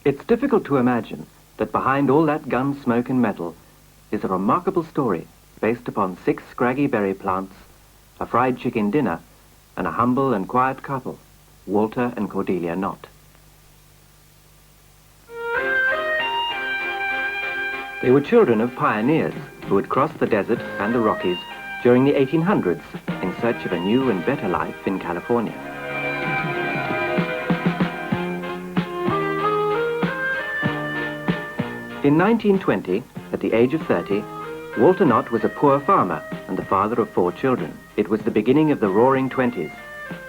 It's difficult to imagine that behind all that gun smoke and metal is a remarkable story based upon 6 scraggy berry plants, a fried chicken dinner, and a humble and quiet couple, Walter and Cordelia Knott. They were children of pioneers who had crossed the desert and the Rockies during the 1800s in search of a new and better life in California. In 1920, at the age of 30, Walter Knott was a poor farmer and the father of 4 children. It was the beginning of the Roaring Twenties,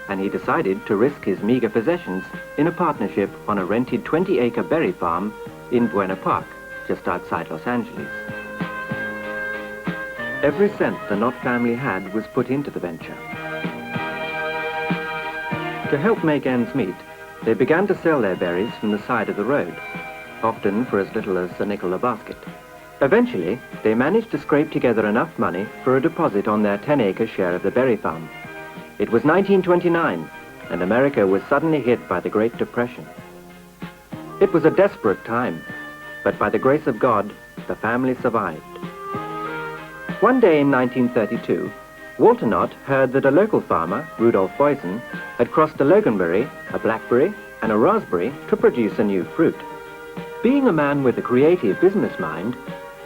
and he decided to risk his meager possessions in a partnership on a rented 20-acre berry farm in Buena Park, just outside Los Angeles. Every cent the Knott family had was put into the venture. To help make ends meet, they began to sell their berries from the side of the road, often for as little as a nickel a basket. Eventually, they managed to scrape together enough money for a deposit on their 10-acre share of the berry farm. It was 1929, and America was suddenly hit by the Great Depression. It was a desperate time, but by the grace of God, the family survived. One day in 1932, Walter Knott heard that a local farmer, Rudolph Boysen, had crossed a loganberry, a blackberry, and a raspberry to produce a new fruit. Being a man with a creative business mind,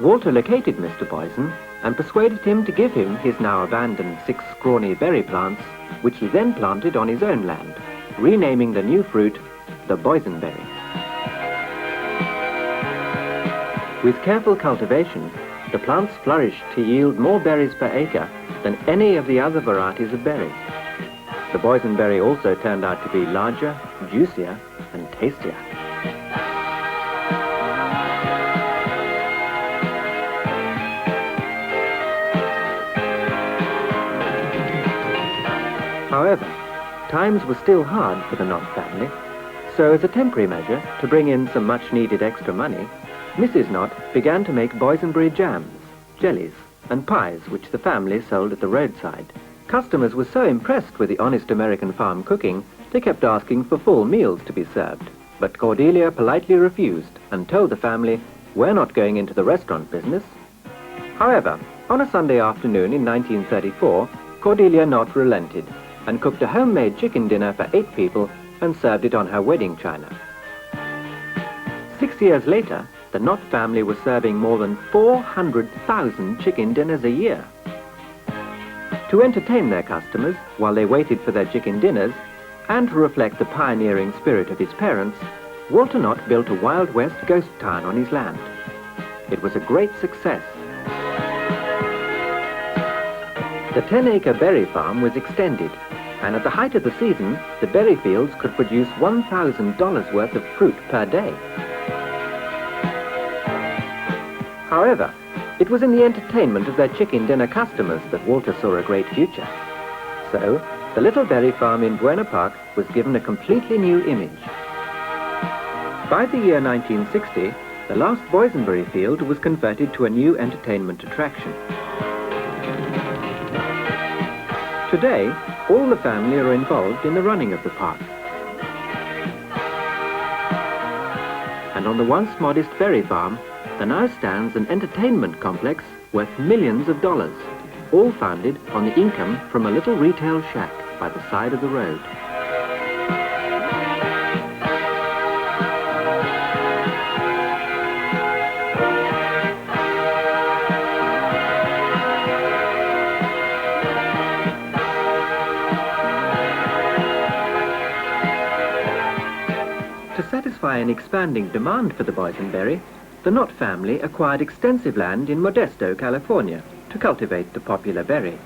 Walter located Mr. Boysen and persuaded him to give him his now abandoned 6 scrawny berry plants, which he then planted on his own land, renaming the new fruit the boysenberry. With careful cultivation, the plants flourished to yield more berries per acre than any of the other varieties of berry. The boysenberry also turned out to be larger, juicier, and tastier. However, times were still hard for the Knott family, so as a temporary measure to bring in some much-needed extra money, Mrs. Knott began to make boysenberry jams, jellies, and pies which the family sold at the roadside. Customers were so impressed with the honest American farm cooking, they kept asking for full meals to be served. But Cordelia politely refused and told the family, "We're not going into the restaurant business." However, on a Sunday afternoon in 1934, Cordelia Knott relented and cooked a homemade chicken dinner for 8 people and served it on her wedding china. 6 years later, the Knott family was serving more than 400,000 chicken dinners a year. To entertain their customers while they waited for their chicken dinners, and to reflect the pioneering spirit of his parents, Walter Knott built a Wild West ghost town on his land. It was a great success. The 10-acre berry farm was extended, and at the height of the season, the berry fields could produce $1,000 worth of fruit per day. However, it was in the entertainment of their chicken dinner customers that Walter saw a great future. So, the little berry farm in Buena Park was given a completely new image. By the year 1960, the last boysenberry field was converted to a new entertainment attraction. Today, all the family are involved in the running of the park. And on the once modest berry farm, there now stands an entertainment complex worth millions of dollars, all founded on the income from a little retail shack by the side of the road. To satisfy an expanding demand for the boysenberry, the Knott family acquired extensive land in Modesto, California, to cultivate the popular berry.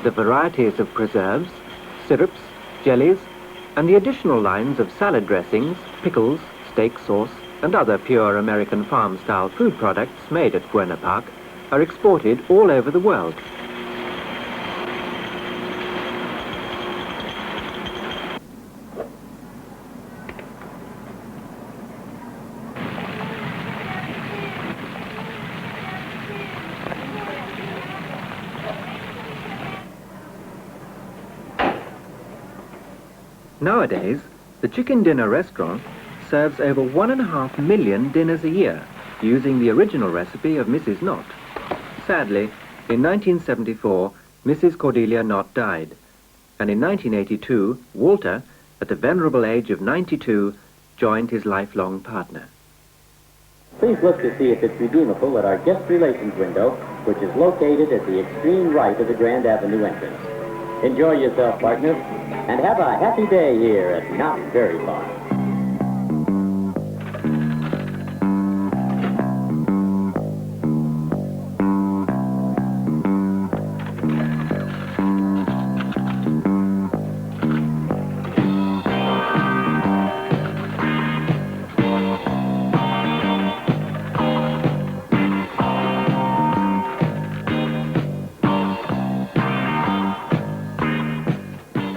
The varieties of preserves, syrups, jellies, and the additional lines of salad dressings, pickles, steak sauce, and other pure American farm-style food products made at Buena Park are exported all over the world. Nowadays, the Chicken Dinner restaurant serves over 1.5 million dinners a year, using the original recipe of Mrs. Knott. Sadly, in 1974, Mrs. Cordelia Knott died, and in 1982, Walter, at the venerable age of 92, joined his lifelong partner. Please look to see if it's redeemable at our guest relations window, which is located at the extreme right of the Grand Avenue entrance. Enjoy yourself, partners, and have a happy day here at Not Very Far.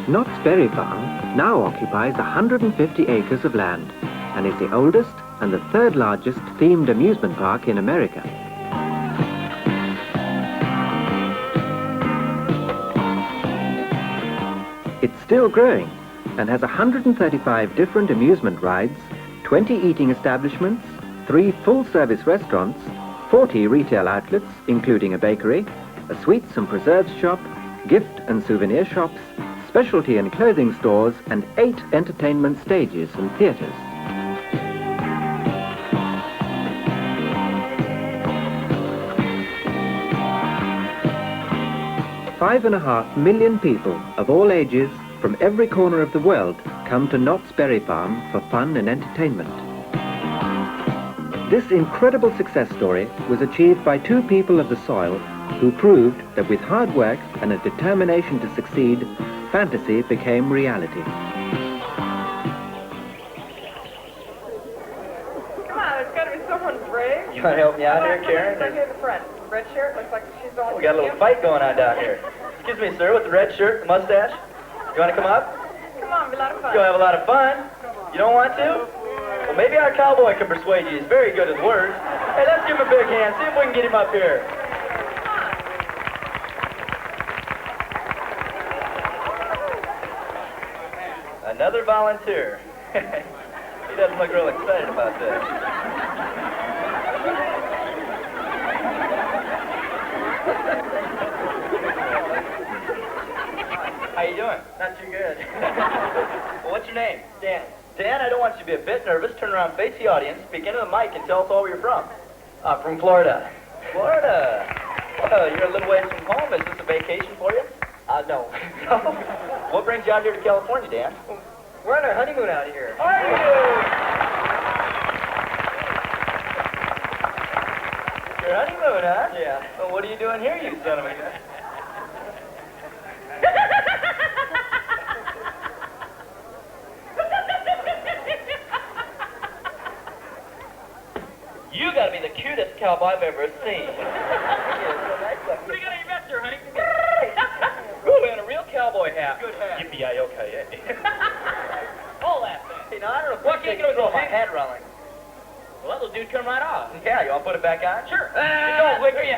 Knott's Berry Farm now occupies 150 acres of land and is the oldest and the third largest themed amusement park in America. It's still growing and has 135 different amusement rides, 20 eating establishments, 3 full-service restaurants, 40 retail outlets, including a bakery, a sweets and preserves shop, gift and souvenir shops, specialty and clothing stores, and 8 entertainment stages and theatres. Five and a half million people of all ages from every corner of the world come to Knott's Berry Farm for fun and entertainment. This incredible success story was achieved by 2 people of the soil who proved that with hard work and a determination to succeed, fantasy became reality. Come on, there's got to be someone brave. You want to help me out here, Karen? Right here in the front. Red shirt, looks like she's on. We got a little fight going on down here. Excuse me, sir, with the red shirt, the mustache. You want to come up? Come on, be a lot of fun. You'll have a lot of fun. You don't want to? Well, maybe our cowboy can persuade you. He's very good at words. Hey, let's give him a big hand. See if we can get him up here. Another volunteer. He doesn't look real excited about this. How you doing? Not too good. Well, what's your name? Dan. Dan, I don't want you to be a bit nervous. Turn around, face the audience, speak into the mic, and tell us all where you're from. From Florida. Florida. Well, you're a little ways from home. Is this a vacation for you? No. What brings you out here to California, Dan? We're on our honeymoon out here. Are you? Your honeymoon, huh? Yeah. Well, what are you doing here, you son of a gun? You gotta be the cutest cowboy I've ever seen. What are you gonna invest here, honey? Ooh, and a real cowboy hat. Good hat. Yippee-yi-yo-ki-yay. Hold that thing. Hey, now, I don't know if What you can you can do throw with my it? hat around like... Well, that'll dude come right off. Yeah, you want to put it back on? Sure. Don't wiggle you.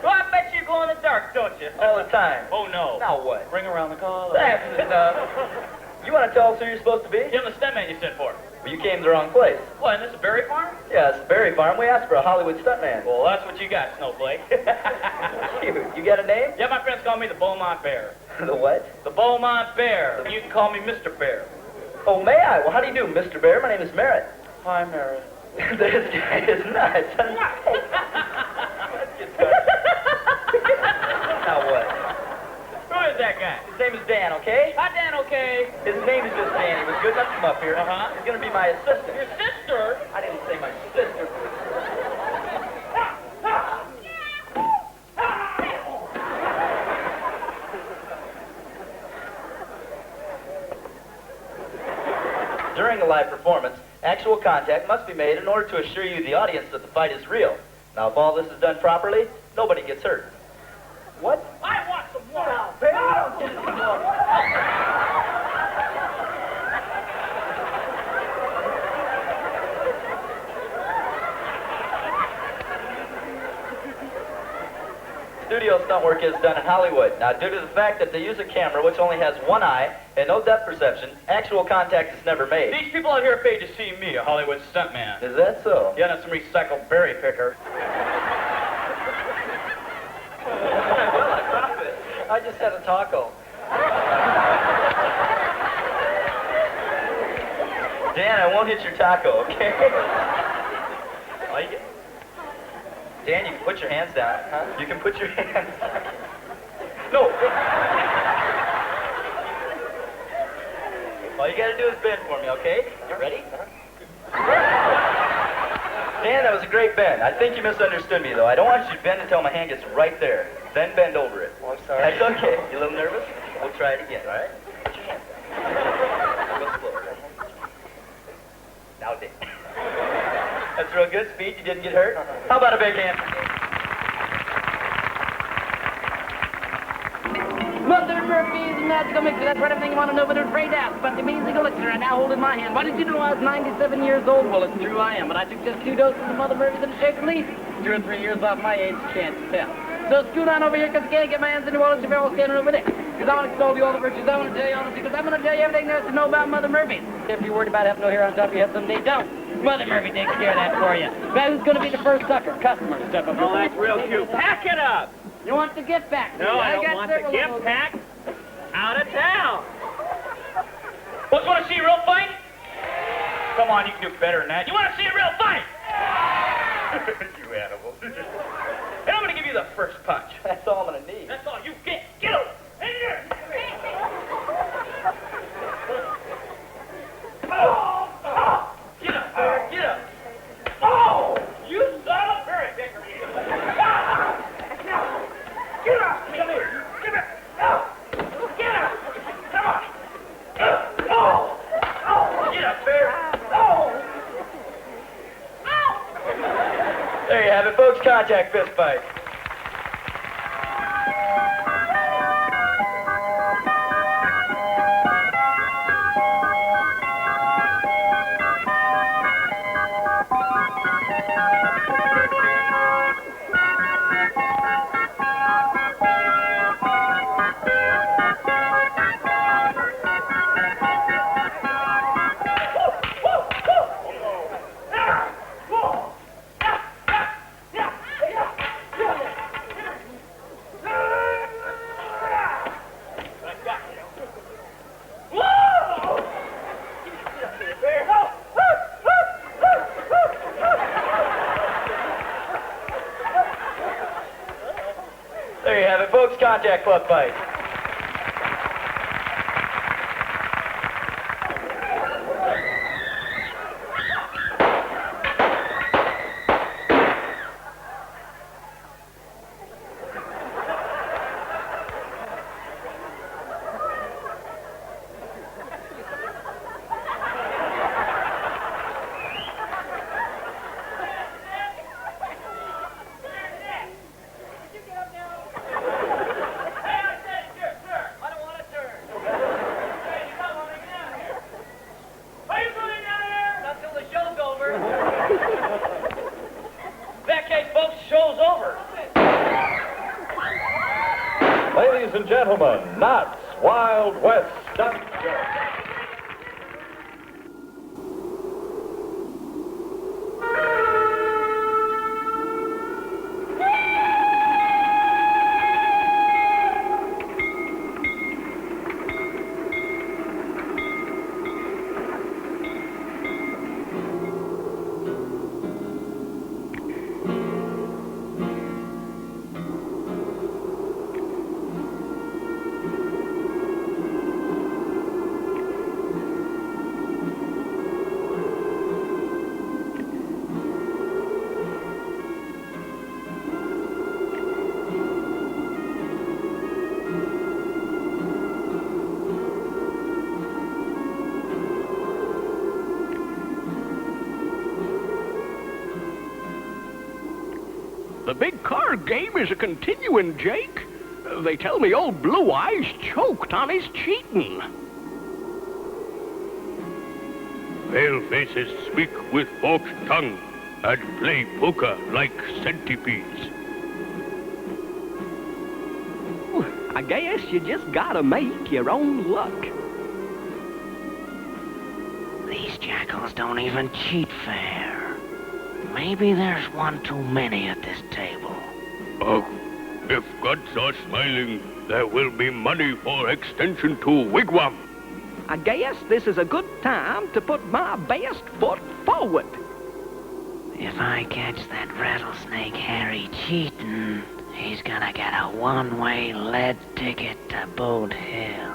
Well, I bet you go in the dark, don't you? All the time. Oh, no. Now what? Bring around the collar. That's enough. You want to tell us who you're supposed to be? Give him the stuntman you sent for. Well, you came to the wrong place. What, and this is a berry farm? Yeah, it's a berry farm. We asked for a Hollywood stuntman. Well, that's what you got, Snowflake. You got a name? Yeah, my friends call me the Beaumont Bear. The what? The Beaumont Bear. You can call me Mr. Bear. Oh, may I? Well, how do you do, Mr. Bear? My name is Merritt. Hi, Mary. This guy is nuts. Let's get started. Now what? Who is that guy? His name is Dan, okay? Hi, Dan, okay. His name is just Dan. He was good enough to come up here. Uh-huh. He's going to be my assistant. Your sister? I didn't say my sister. During a live performance, actual contact must be made in order to assure you, the audience, that the fight is real. Now, if all this is done properly, nobody gets hurt. What? I want some more. Now, baby, you don't get it anymore. Studio stunt work is done in Hollywood. Now, due to the fact that they use a camera which only has one eye and no depth perception, actual contact is never made. These people out here are paid to see me, a Hollywood stuntman. Is that so? Yeah, not some recycled berry picker. I just had a taco. Dan, I won't hit your taco, okay? Oh, you get... Dan, you can put your hands down. Huh? You can put your hands down. No. All you gotta do is bend for me, okay? You ready? Dan, that was a great bend. I think you misunderstood me, though. I don't want you to bend until my hand gets right there. Then bend over it. Oh, I'm sorry. That's okay. You a little nervous? We'll try it again, all right? Put your hands down. Go slower. Now, Dan. That's real good. Speed. You didn't get hurt. How about a big hand? Mother Murphy's magical mixer. That's right, everything you want to know, but it's afraid to ask. But the musical elixir I now hold in my hand. Why did you know I was 97 years old? Well, it's true I am, but I took just 2 doses of Mother Murphy's and a shake of leaf. 2 or 3 years off my age, can't tell. So scoot on over here, because I can't get my hands in the wallet if you're all standing over there. Because I want to extol you all the virtues. I want to tell you all the secrets. I'm going to tell you everything there is to know about Mother Murphy. If you're worried about having no hair on top of your head someday, don't. Mother Murphy takes care of that for you. Now, who's going to be the first sucker? Customer to step up. Oh, that's real cute. Pack it up. You want the gift pack? No, I don't want the gift pack. Out of town. Folks want to see a real fight? Come on, you can do better than that. You want to see a real fight? You animal. And I'm going to give you the first punch. That's all I'm going to need. That's all you get. Get over. In here. Oh, oh. Get up, Bear. Get up. Oh, you son of a berry picker. Get up. Come here. Come here. Oh. Get up. Come on. Oh. Oh. Get up, Bear. Oh. Oh. There you have it, folks. Contact fist fight. There you have it, folks. Contact club fight. Ladies and gentlemen, Knott's Wild West Stunt Show. The big card game is a-continuing, Jake. They tell me old Blue Eyes choked on his cheating. Pale faces speak with forked tongue and play poker like centipedes. I guess you just gotta make your own luck. These jackals don't even cheat fair. Maybe there's one too many at this table. If gods are smiling, there will be money for extension to Wigwam. I guess this is a good time to put my best foot forward. If I catch that rattlesnake Harry cheating, he's gonna get a one-way lead ticket to Boot Hill.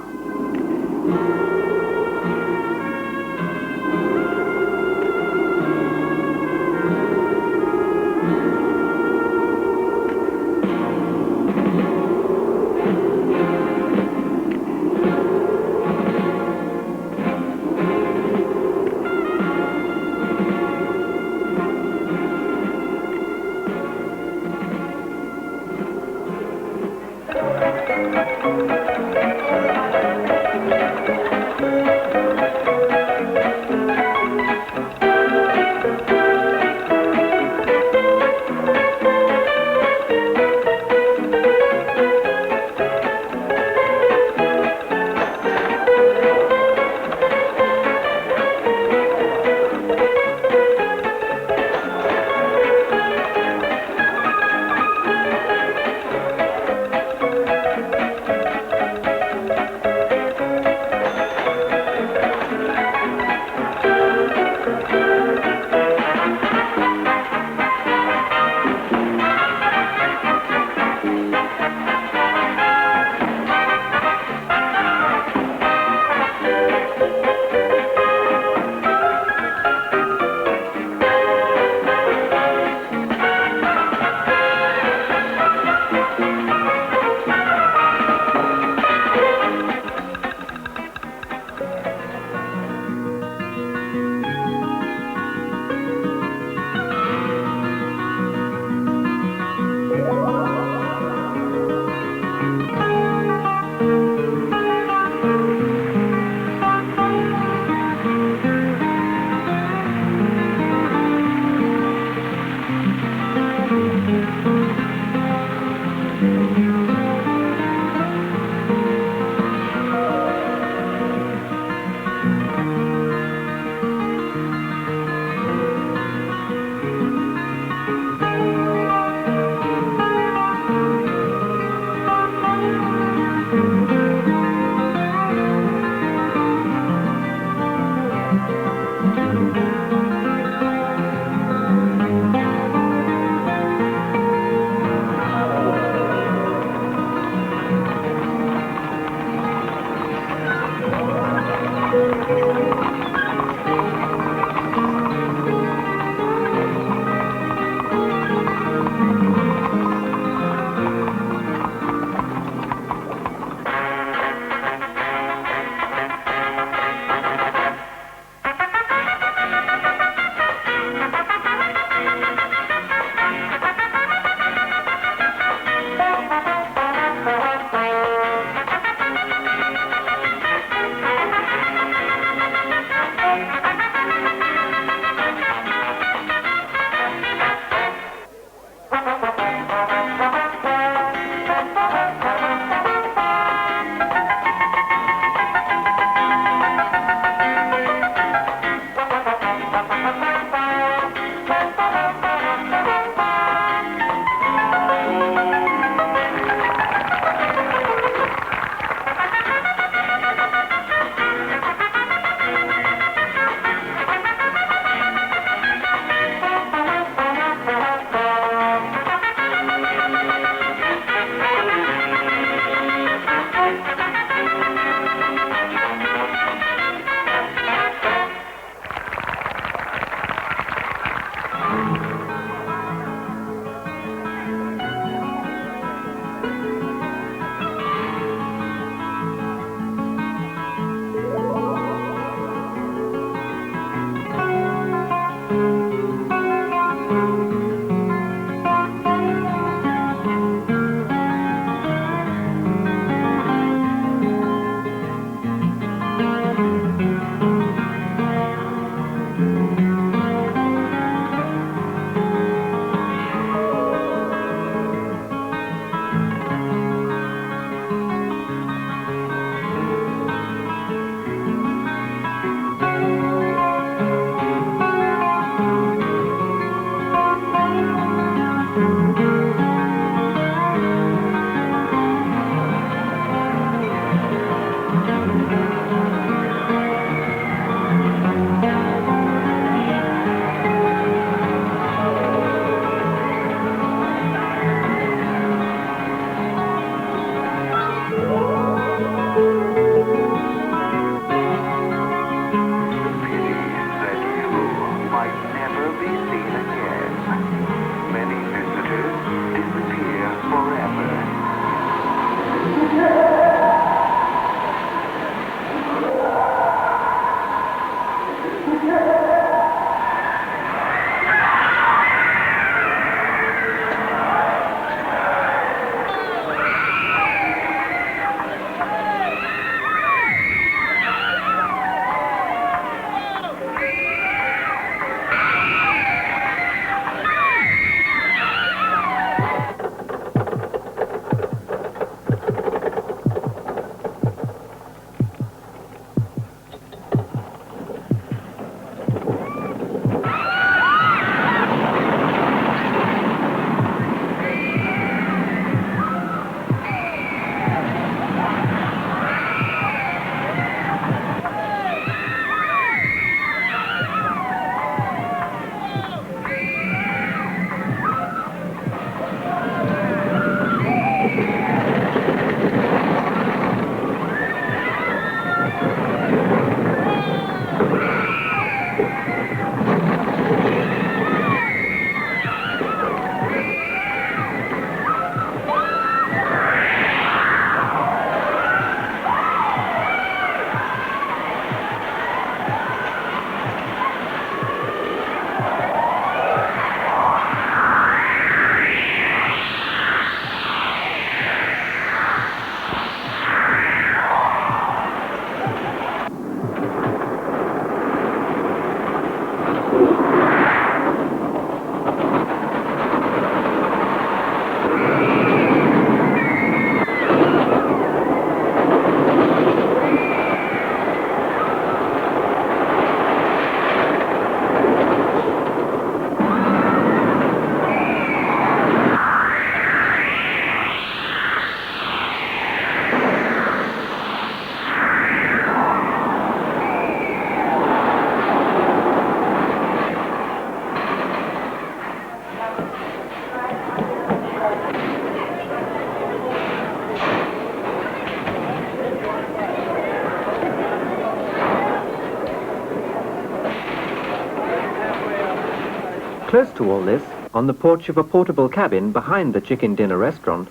Close to all this, on the porch of a portable cabin behind the chicken dinner restaurant,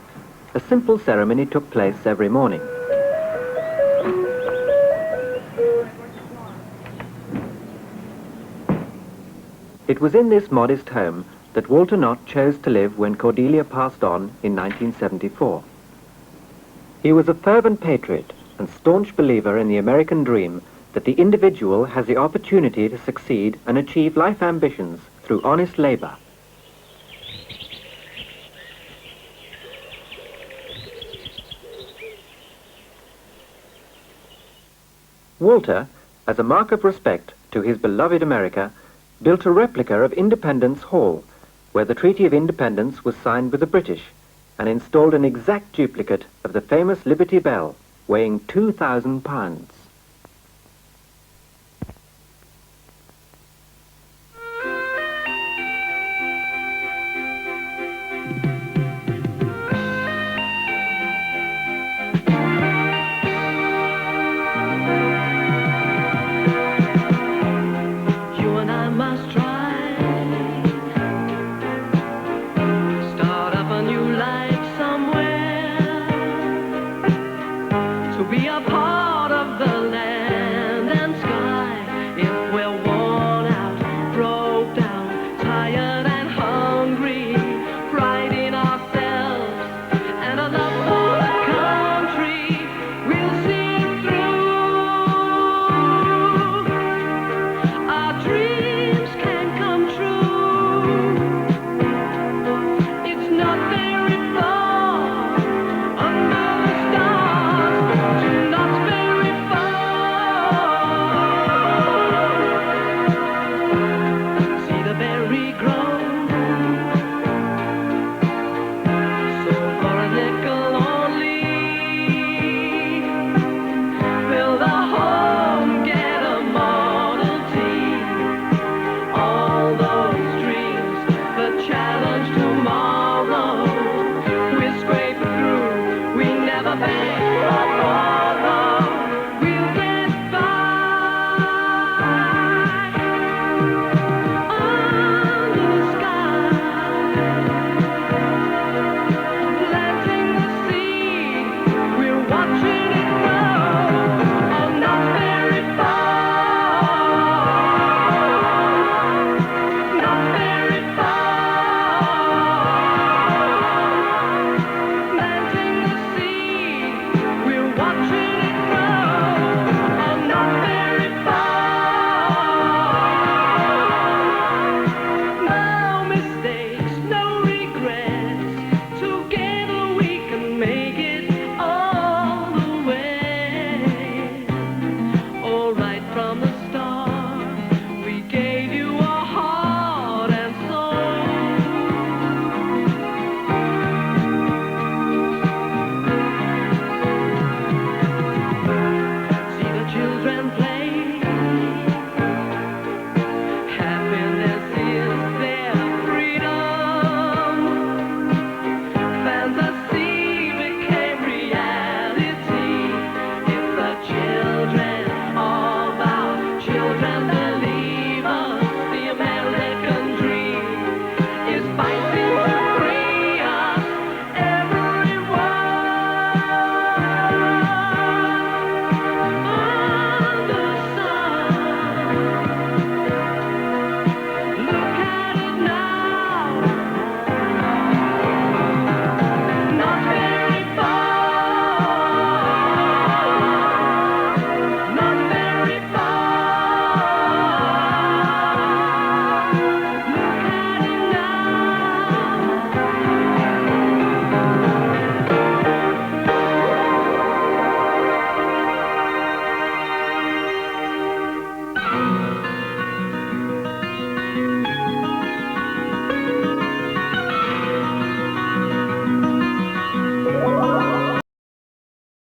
a simple ceremony took place every morning. It was in this modest home that Walter Knott chose to live when Cordelia passed on in 1974. He was a fervent patriot and staunch believer in the American dream that the individual has the opportunity to succeed and achieve life ambitions through honest labor. Walter, as a mark of respect to his beloved America, built a replica of Independence Hall, where the Treaty of Independence was signed with the British, and installed an exact duplicate of the famous Liberty Bell, weighing 2,000 pounds. Be a part